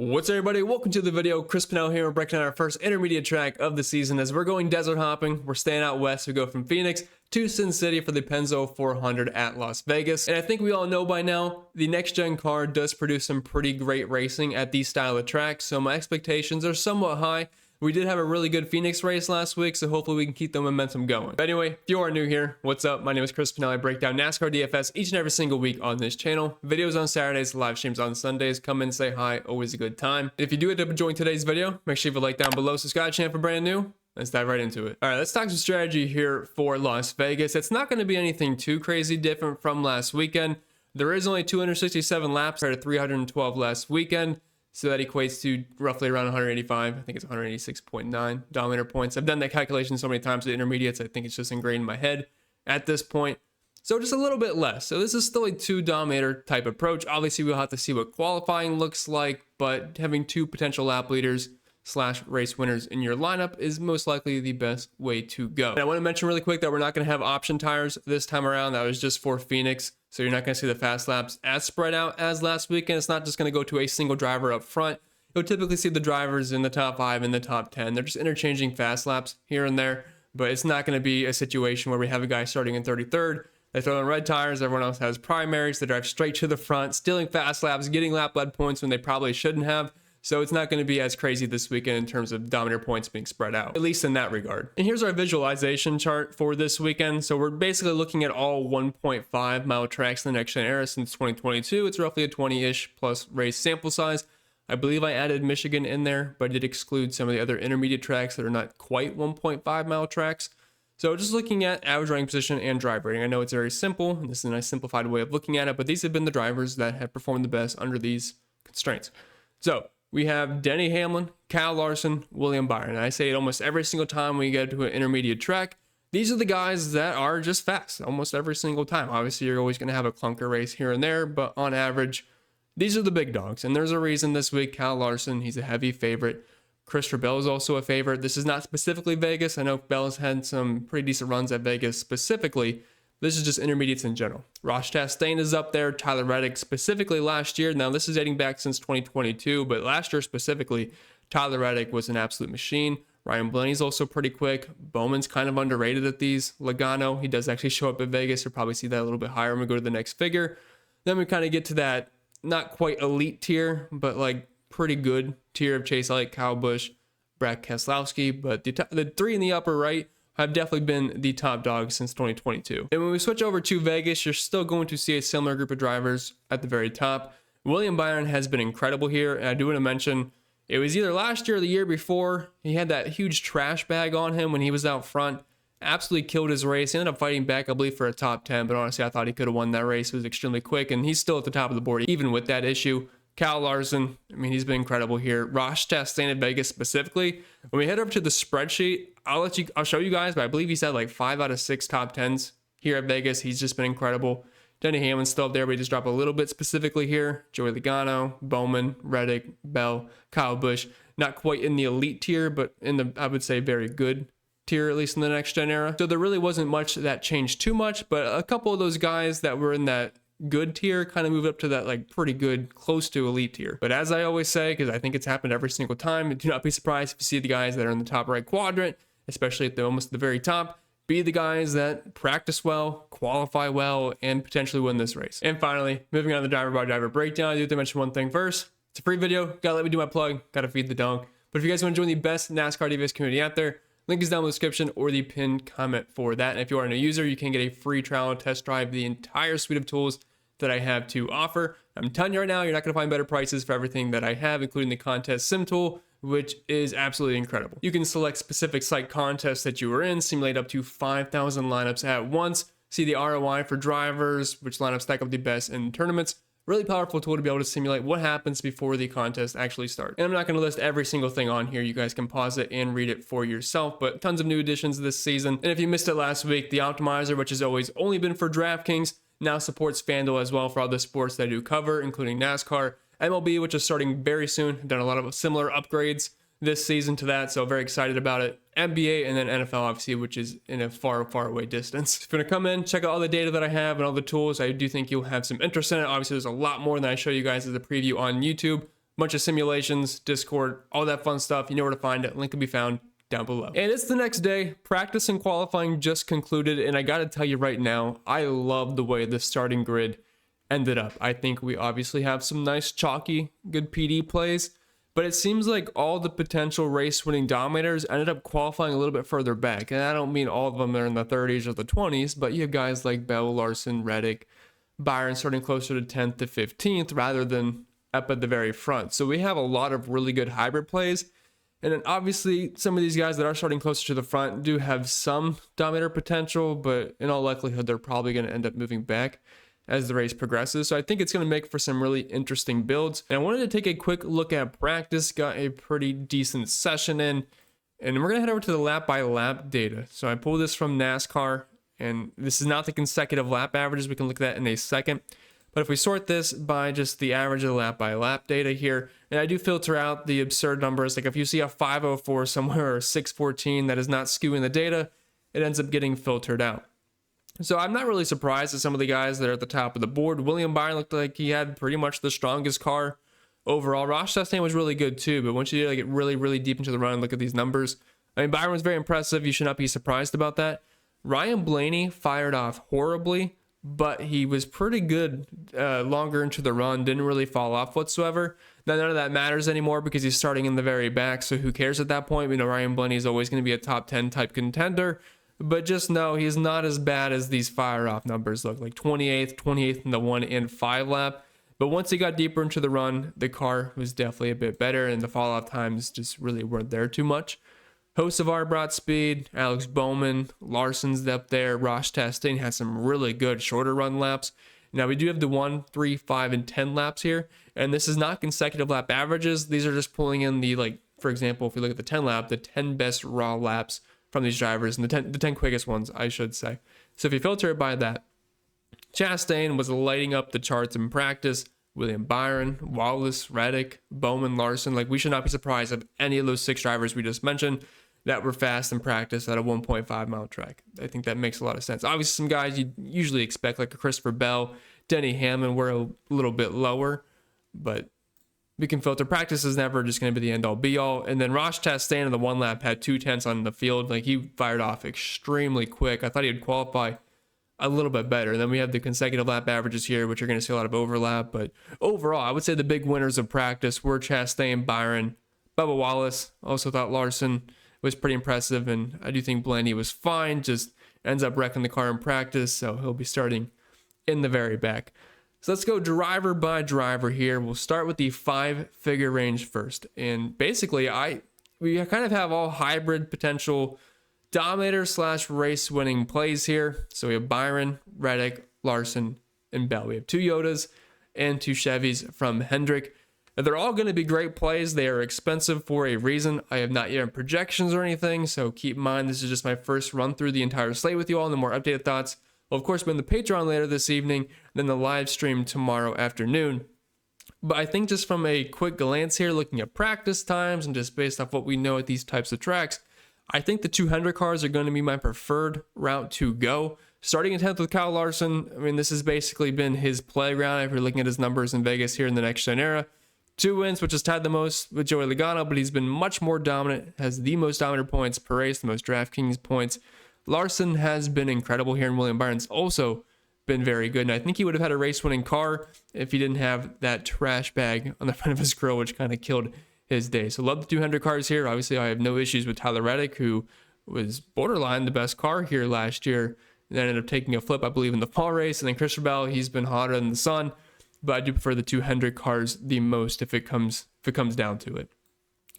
What's up, everybody? Welcome to the video. Chris Pennell here. We're breaking down our first intermediate track of the season as we're going desert hopping. We're staying out west. We go from Phoenix to Sin City for the Pennzoil 400 at Las Vegas. And I think we all know by now, the next gen car does produce some pretty great racing at these style of tracks. So my expectations are somewhat high. We did have a really good Phoenix race last week, so hopefully we can keep the momentum going. But anyway, if you are new here, what's up? My name is Chris Pennell. I break down NASCAR DFS each and every single week on this channel. Videos on Saturdays, live streams on Sundays. Come in, say hi, always a good time. If you do end up enjoying today's video, make sure you leave a like down below, subscribe to the channel for brand new. Let's dive right into it. All right, let's talk some strategy here for Las Vegas. It's not going to be anything too crazy different from last weekend. There is only 267 laps compared to 312 last weekend. So that equates to roughly around 185. I think it's 186.9 Dominator points. I've done that calculation so many times with intermediates. I think it's just ingrained in my head at this point. So just a little bit less. So this is still a 2 Dominator type approach. Obviously, we'll have to see what qualifying looks like, but having 2 potential lap leaders / race winners in your lineup is most likely the best way to go. And I want to mention really quick that we're not going to have option tires this time around. That was just for Phoenix. So you're not going to see the fast laps as spread out as last weekend. It's not just going to go to a single driver up front. You'll typically see the drivers in the top 5 and the top 10. They're just interchanging fast laps here and there, but it's not going to be a situation where we have a guy starting in 33rd. They throw in red tires. Everyone else has primaries. They drive straight to the front, stealing fast laps, getting lap lead points when they probably shouldn't have. So it's not going to be as crazy this weekend in terms of Dominator points being spread out, at least in that regard. And here's our visualization chart for this weekend. So we're basically looking at all 1.5 mile tracks in the next gen era since 2022. It's roughly a 20-ish plus race sample size. I believe I added Michigan in there, but I did exclude some of the other intermediate tracks that are not quite 1.5 mile tracks. So just looking at average running position and drive rating. I know it's very simple, and this is a nice simplified way of looking at it, but these have been the drivers that have performed the best under these constraints. So we have Denny Hamlin, Kyle Larson, William Byron. And I say it almost every single time we get to an intermediate track. These are the guys that are just fast almost every single time. Obviously, you're always going to have a clunker race here and there, but on average, these are the big dogs. And there's a reason this week, Kyle Larson, he's a heavy favorite. Christopher Bell is also a favorite. This is not specifically Vegas. I know Bell has had some pretty decent runs at Vegas specifically. This is just intermediates in general. Ross Chastain is up there. Tyler Reddick specifically last year. Now, this is dating back since 2022, but last year specifically, Tyler Reddick was an absolute machine. Ryan Blaney's also pretty quick. Bowman's kind of underrated at these. Logano, he does actually show up at Vegas. You'll probably see that a little bit higher when we go to the next figure. Then we kind of get to that not quite elite tier, but like pretty good tier of Chase Elliott, Kyle Busch, Brad Keselowski. But the 3 in the upper right have definitely been the top dogs since 2022. And when we switch over to Vegas, you're still going to see a similar group of drivers at the very top. William Byron has been incredible here, and I do want to mention, it was either last year or the year before, he had that huge trash bag on him when he was out front. Absolutely killed his race. He ended up fighting back, I believe, for a top 10, but honestly, I thought he could have won that race. It was extremely quick, and he's still at the top of the board, even with that issue. Kyle Larson, I mean, he's been incredible here. Ross Chastain at Vegas specifically. When we head over to the spreadsheet, I'll show you guys, but I believe he's had like 5 out of 6 top 10s here at Vegas. He's just been incredible. Denny Hamlin's still up there, but he just dropped a little bit specifically here. Joey Logano, Bowman, Reddick, Bell, Kyle Busch. Not quite in the elite tier, but in the, I would say, very good tier, at least in the next gen era. So there really wasn't much that changed too much, but a couple of those guys that were in that good tier kind of moved up to that like pretty good, close to elite tier. But as I always say, because I think it's happened every single time, do not be surprised if you see the guys that are in the top right quadrant, especially at the almost the very top, be the guys that practice well, qualify well, and potentially win this race. And finally, moving on to the driver by driver breakdown, I do have to mention one thing first. It's a free video. Gotta let me do my plug. Gotta feed the dog. But if you guys want to join the best NASCAR DFS community out there, link is down in the description or the pinned comment for that. And if you are a new user, you can get a free trial and test drive the entire suite of tools that I have to offer. I'm telling you right now, you're not going to find better prices for everything that I have, including the contest sim tool, which is absolutely incredible. You can select specific site contests that you are in, simulate up to 5,000 lineups at once, see the ROI for drivers, which lineups stack up the best in tournaments. Really powerful tool to be able to simulate what happens before the contest actually starts. And I'm not going to list every single thing on here. You guys can pause it and read it for yourself, but tons of new additions this season. And if you missed it last week, the optimizer, which has always only been for DraftKings, now supports FanDuel as well for all the sports that I do cover, including NASCAR, MLB, which is starting very soon. I've done a lot of similar upgrades this season to that, so very excited about it. NBA and then NFL, obviously, which is in a far, far away distance. If you're gonna come in, check out all the data that I have and all the tools, I do think you'll have some interest in it. Obviously, there's a lot more than I show you guys as a preview on YouTube. bunch of simulations, Discord, all that fun stuff. You know where to find it. Link can be found down below. And it's the next day. Practice and qualifying just concluded, and I gotta tell you right now, I love the way the starting grid ended up. I think we obviously have some nice chalky, good PD plays, but it seems like all the potential race-winning dominators ended up qualifying a little bit further back. And I don't mean all of them are in the 30s or the 20s, but you have guys like Bell, Larson, Reddick, Byron starting closer to 10th to 15th rather than up at the very front. So we have a lot of really good hybrid plays. And then obviously some of these guys that are starting closer to the front do have some dominator potential, but in all likelihood, they're probably going to end up moving back as the race progresses. So I think it's going to make for some really interesting builds. And I wanted to take a quick look at practice, got a pretty decent session in, and we're going to head over to the lap by lap data. So I pulled this from NASCAR, and this is not the consecutive lap averages. We can look at that in a second. But if we sort this by just the average of the lap by lap data here, and I do filter out the absurd numbers, like if you see a 504 somewhere or a 614 that is not skewing the data, it ends up getting filtered out. So I'm not really surprised at some of the guys that are at the top of the board. William Byron looked like he had pretty much the strongest car overall. Ross Chastain was really good too, but once you get really deep into the run and look at these numbers, I mean, Byron was very impressive. You should not be surprised about that. Ryan Blaney fired off horribly, but he was pretty good longer into the run, didn't really fall off whatsoever. Now, none of that matters anymore because he's starting in the very back, so who cares at that point? We know Ryan Blaney is always going to be a top 10 type contender, but just know he's not as bad as these fire-off numbers look, like 28th in the 1 and 5 lap. But once he got deeper into the run, the car was definitely a bit better, and the fall-off times just really weren't there too much. Hocevar brought speed, Alex Bowman, Larson's up there, Ross Chastain had some really good shorter run laps. Now we do have the 1, 3, 5, and 10 laps here, and this is not consecutive lap averages. These are just pulling in the, like, for example, if we look at the 10 lap, the 10 best raw laps from these drivers, and the 10 quickest ones, I should say. So if you filter it by that, Chastain was lighting up the charts in practice. William Byron, Wallace, Reddick, Bowman, Larson, like we should not be surprised if any of those 6 drivers we just mentioned that were fast in practice at a 1.5 mile track. I think that makes a lot of sense. Obviously, some guys you usually expect, like a Christopher Bell, Denny Hamlin, were a little bit lower, but we can filter. Practice is never just going to be the end-all, be-all. And then Ross Chastain in the 1 lap had 2/10 on the field. Like, he fired off extremely quick. I thought he'd qualify a little bit better. And then we have the consecutive lap averages here, which you're going to see a lot of overlap. But overall, I would say the big winners of practice were Chastain, Byron, Bubba Wallace. Also thought Larson was pretty impressive, and I do think Blaney was fine, just ends up wrecking the car in practice, so he'll be starting in the very back. So let's go driver by driver here. We'll start with the 5-figure range first. And basically, we kind of have all hybrid potential dominator / race winning plays here. So we have Byron, Reddick, Larson, and Bell. We have 2 Yodas and 2 Chevys from Hendrick. They're all going to be great plays. They are expensive for a reason. I have not yet projections or anything, so keep in mind this is just my first run through the entire slate with you all, and the more updated thoughts will of course be in the Patreon later this evening, then the live stream tomorrow afternoon. But I think just from a quick glance here, looking at practice times and just based off what we know at these types of tracks, I think the 200 cars are going to be my preferred route to go. Starting in 10th with Kyle Larson, I mean, this has basically been his playground if you're looking at his numbers in Vegas here in the next gen era. 2 wins, which is tied the most with Joey Logano, but he's been much more dominant, has the most dominant points per race, the most DraftKings points. Larson has been incredible here, and William Byron's also been very good. And I think he would have had a race-winning car if he didn't have that trash bag on the front of his grill, which kind of killed his day. So love the 200 cars here. Obviously, I have no issues with Tyler Reddick, who was borderline the best car here last year, and then ended up taking a flip, I believe, in the fall race. And then Christopher Bell, he's been hotter than the sun. But I do prefer the 200 cars the most if it comes down to it.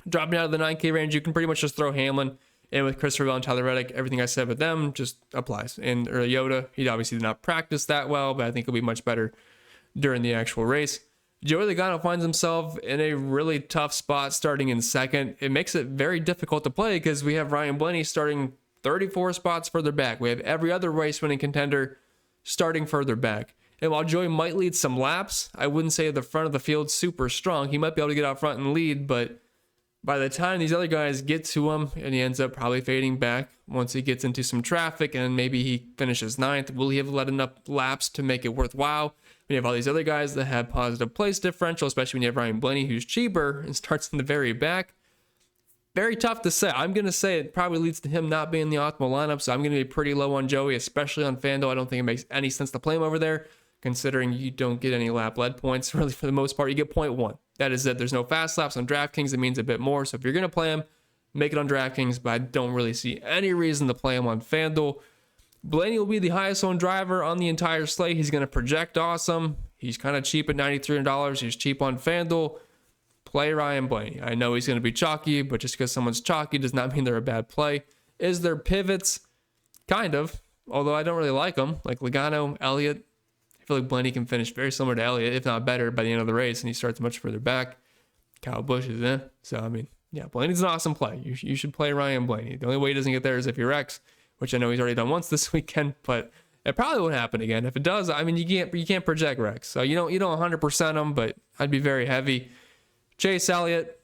Dropping out of the 9K range, you can pretty much just throw Hamlin in with Christopher Bell and Tyler Reddick. Everything I said with them just applies. And Yoda, he obviously did not practice that well, but I think he'll be much better during the actual race. Joey Logano finds himself in a really tough spot starting in second. It makes it very difficult to play because we have Ryan Blaney starting 34 spots further back. We have every other race-winning contender starting further back. And while Joey might lead some laps, I wouldn't say the front of the field super strong. He might be able to get out front and lead, but By the time these other guys get to him, and he ends up probably fading back once he gets into some traffic, and maybe he finishes 9th, will he have led enough laps to make it worthwhile? When you have all these other guys that have positive place differential, especially when you have Ryan Blaney, who's cheaper and starts in the very back. Very tough to say. I'm going to say it probably leads to him not being in the optimal lineup, so I'm going to be pretty low on Joey, especially on FanDuel. I don't think it makes any sense to play him over there, considering you don't get any lap lead points. Really, for the most part, you get 0.1. That is that there's no fast laps on DraftKings. It means a bit more. So if you're going to play him, make it on DraftKings, but I don't really see any reason to play him on FanDuel. Blaney will be the highest owned driver on the entire slate. He's going to project awesome. He's kind of cheap at $93. He's cheap on FanDuel. Play Ryan Blaney. I know he's going to be chalky, but just because someone's chalky does not mean they're a bad play. Is there pivots? Kind of, although I don't really like them. Like Logano, Elliott. I feel like Blaney can finish very similar to Elliott, if not better, by the end of the race, and he starts much further back. Kyle Busch is in. So, I mean, yeah, Blaney's an awesome play. You should play Ryan Blaney. The only way he doesn't get there is if he wrecks, which I know he's already done once this weekend, but it probably won't happen again. If it does, I mean, you can't project wrecks. So you don't 100% him, but I'd be very heavy. Chase Elliott,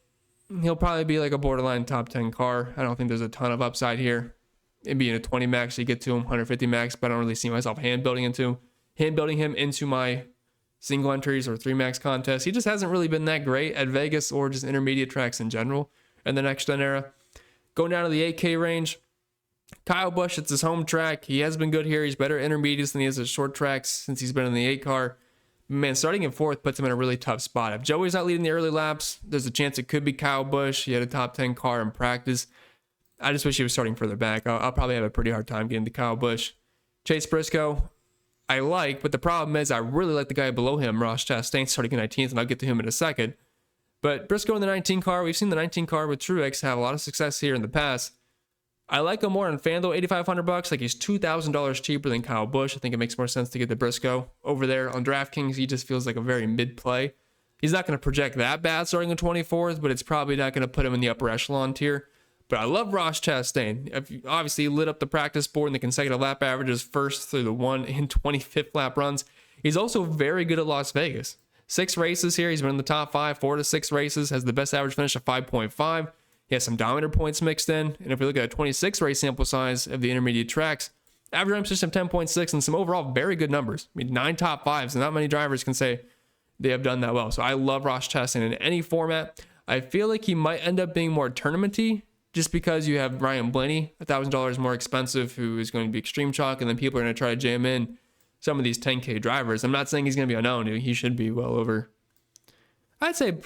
he'll probably be like a borderline top 10 car. I don't think there's a ton of upside here. Maybe in a 20 max, you get to him, 150 max, but I don't really see myself hand building him into my single entries or 3 max contests. He just hasn't really been that great at Vegas or just intermediate tracks in general in the next gen era. Going down to the 8K range, Kyle Busch, it's his home track. He has been good here. He's better at intermediates than he is at short tracks since he's been in the 8 car. Man, starting in 4th puts him in a really tough spot. If Joey's not leading the early laps, there's a chance it could be Kyle Busch. He had a top 10 car in practice. I just wish he was starting further back. I'll probably have a pretty hard time getting to Kyle Busch. Chase Briscoe, I like, but the problem is I really like the guy below him, Ross Chastain, starting in 19th, and I'll get to him in a second. But Briscoe in the 19 car, we've seen the 19 car with Truex have a lot of success here in the past. I like him more on FanDuel, $8,500. Like he's $2,000 cheaper than Kyle Busch. I think it makes more sense to get the Briscoe over there on DraftKings. He just feels like a very mid play. He's not going to project that bad starting in 24th, but it's probably not going to put him in the upper echelon tier. But I love Ross Chastain. Obviously, he lit up the practice board in the consecutive lap averages first through the 1 and 25th lap runs. He's also very good at Las Vegas. 6 races here. He's been in the top 5, 4 to 6 races. Has the best average finish of 5.5. He has some dominator points mixed in. And if we look at a 26 race sample size of the intermediate tracks, average run position of 10.6 and some overall very good numbers. I mean, 9 top 5s, and not many drivers can say they have done that well. So I love Ross Chastain in any format. I feel like he might end up being more tournament-y just because you have Ryan Blaney, $1,000 more expensive, who is going to be extreme chalk, and then people are going to try to jam in some of these 10K drivers. I'm not saying he's going to be unknown. He should be well over. I'd say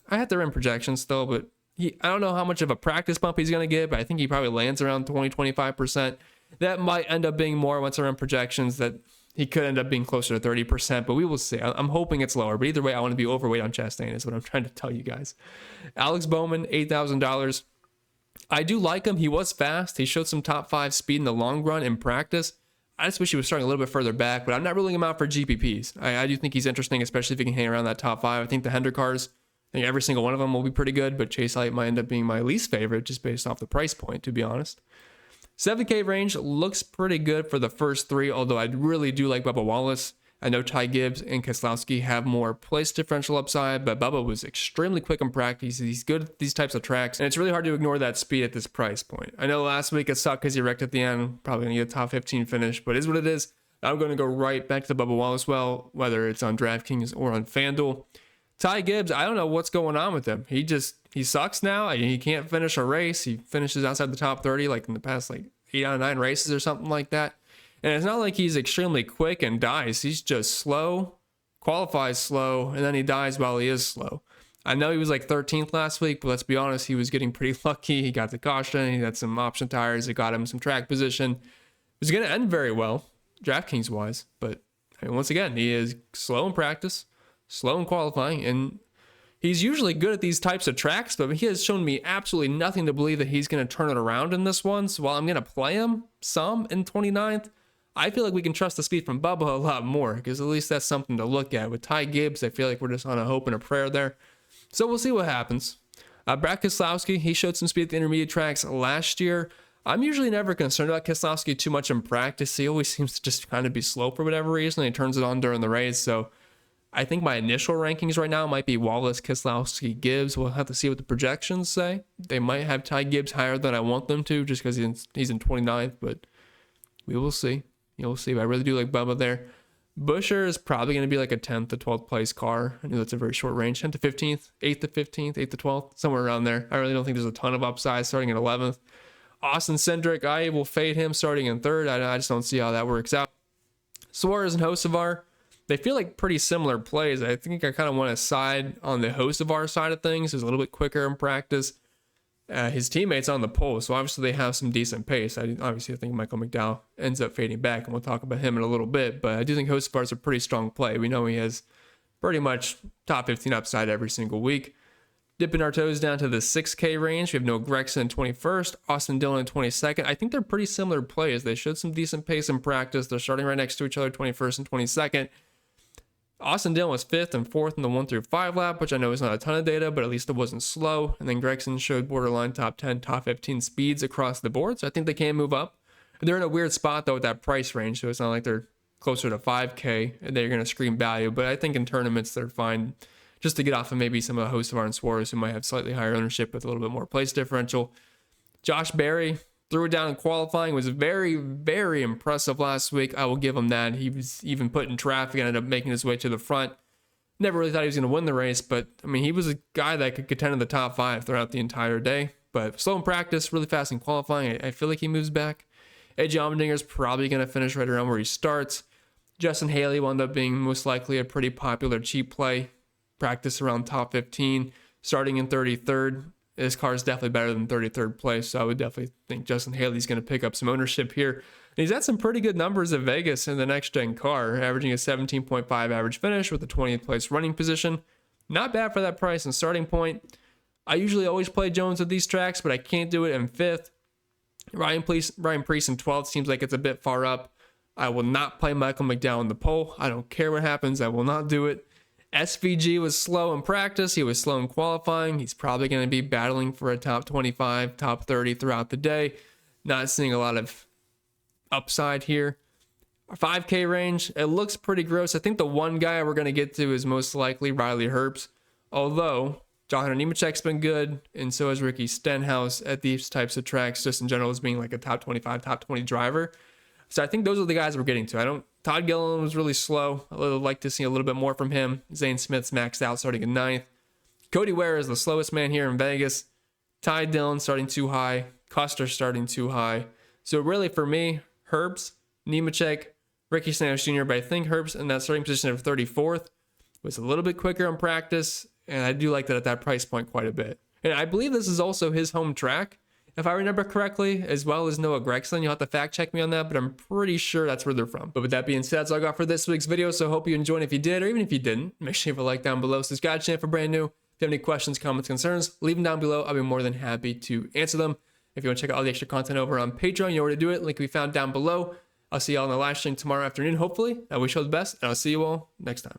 I have to run projections still, but I don't know how much of a practice bump he's going to get, but I think he probably lands around 20-25%. That might end up being more once I run projections, that he could end up being closer to 30%, but we will see. I'm hoping it's lower, but either way, I want to be overweight on Chastain is what I'm trying to tell you guys. Alex Bowman, $8,000. I do like him. He was fast. He showed some top 5 speed in the long run in practice. I just wish he was starting a little bit further back, but I'm not ruling him out for GPPs. I do think he's interesting, especially if he can hang around that top 5. I think the Hendrick cars, I think every single one of them will be pretty good, but Chase Elliott might end up being my least favorite just based off the price point, to be honest. 7K range looks pretty good for the first 3, although I really do like Bubba Wallace. I know Ty Gibbs and Keselowski have more place differential upside, but Bubba was extremely quick in practice. He's good at these types of tracks, and it's really hard to ignore that speed at this price point. I know last week it sucked because he wrecked at the end, probably going to get a top 15 finish, but it is what it is. I'm going to go right back to Bubba Wallace, well, whether it's on DraftKings or on FanDuel. Ty Gibbs, I don't know what's going on with him. He sucks now. He can't finish a race. He finishes outside the top 30 like in the past 8 out of 9 races or something like that. And it's not like he's extremely quick and dies. He's just slow, qualifies slow, and then he dies while he is slow. I know he was 13th last week, but let's be honest, he was getting pretty lucky. He got the caution. He had some option tires that got him some track position. It was going to end very well, DraftKings wise, but once again, he is slow in practice, slow in qualifying, and he's usually good at these types of tracks, but he has shown me absolutely nothing to believe that he's going to turn it around in this one. So while I'm going to play him some in 29th, I feel like we can trust the speed from Bubba a lot more, because at least that's something to look at. With Ty Gibbs, I feel like we're just on a hope and a prayer there. So we'll see what happens. Brad Keselowski, he showed some speed at the intermediate tracks last year. I'm usually never concerned about Keselowski too much in practice. He always seems to just kind of be slow for whatever reason. He turns it on during the race, so I think my initial rankings right now might be Wallace, Keselowski, Gibbs. We'll have to see what the projections say. They might have Ty Gibbs higher than I want them to just because he's in 29th, but we will see. You'll see. But I really do like Bubba there. Buescher is probably going to be like a 10th to 12th place car. I know that's a very short range. 10th to 15th, 8th to 15th, 8th to 12th, somewhere around there. I really don't think there's a ton of upside starting at 11th. Austin Cindric, I will fade him starting in 3rd. I just don't see how that works out. Suarez and Hocevar, they feel like pretty similar plays. I think I kind of want to side on the Hocevar side of things. He's a little bit quicker in practice. His teammates on the pole, so obviously they have some decent pace. I think Michael McDowell ends up fading back, and we'll talk about him in a little bit. But I do think Hocevar is a pretty strong play. We know he has pretty much top 15 upside every single week. Dipping our toes down to the 6K range, we have Noah Gragson in 21st, Austin Dillon in 22nd. I think they're pretty similar plays. They showed some decent pace in practice. They're starting right next to each other, 21st and 22nd. Austin Dillon was 5th and 4th in the 1 through 5 lap, which I know is not a ton of data, but at least it wasn't slow. And then Gragson showed borderline top 10, top 15 speeds across the board, so I think they can move up. They're in a weird spot, though, with that price range, so it's not like they're closer to 5K and they're going to scream value, but I think in tournaments they're fine just to get off of maybe some of the Hocevar and Suarez who might have slightly higher ownership with a little bit more place differential. Josh Berry threw it down in qualifying, was very, very impressive last week. I will give him that. He was even put in traffic and ended up making his way to the front. Never really thought he was going to win the race, but I mean, he was a guy that could contend in the top 5 throughout the entire day. But slow in practice, really fast in qualifying. I feel like he moves back. AJ Allmendinger's probably going to finish right around where he starts. Justin Haley will end up being most likely a pretty popular cheap play. Practice around top 15, starting in 33rd. This car is definitely better than 33rd place, so I would definitely think Justin Haley's going to pick up some ownership here. And he's had some pretty good numbers at Vegas in the next-gen car, averaging a 17.5 average finish with a 20th place running position. Not bad for that price and starting point. I usually always play Jones at these tracks, but I can't do it in 5th. Ryan Preece in 12th seems like it's a bit far up. I will not play Michael McDowell in the pole. I don't care what happens. I will not do it. SVG was slow in practice. He was slow in qualifying. He's probably going to be battling for a top 25, top 30 throughout the day. Not seeing a lot of upside here. Our 5K range, it looks pretty gross. I think the one guy we're going to get to is most likely Riley Herbst. Although John Nemechek's been good, and so has Ricky Stenhouse at these types of tracks, just in general as being like a top 25, top 20 driver. So I think those are the guys we're getting to. Todd Gilliland was really slow. I would like to see a little bit more from him. Zane Smith's maxed out starting in 9th. Cody Ware is the slowest man here in Vegas. Ty Dillon starting too high. Custer starting too high. So really for me, Herbst, Nemechek, Ricky Stenhouse Jr., but I think Herbst in that starting position of 34th was a little bit quicker in practice, and I do like that at that price point quite a bit. And I believe this is also his home track, if I remember correctly, as well as Noah Gragson. You'll have to fact check me on that, but I'm pretty sure that's where they're from. But with that being said, that's all I got for this week's video. So I hope you enjoyed. If you did, or even if you didn't, make sure you have a like down below. Subscribe to the channel for brand new. If you have any questions, comments, concerns, leave them down below. I'll be more than happy to answer them. If you want to check out all the extra content over on Patreon, you know where to do it. Link can be found down below. I'll see you all in the live stream tomorrow afternoon, hopefully. I wish you all the best, and I'll see you all next time.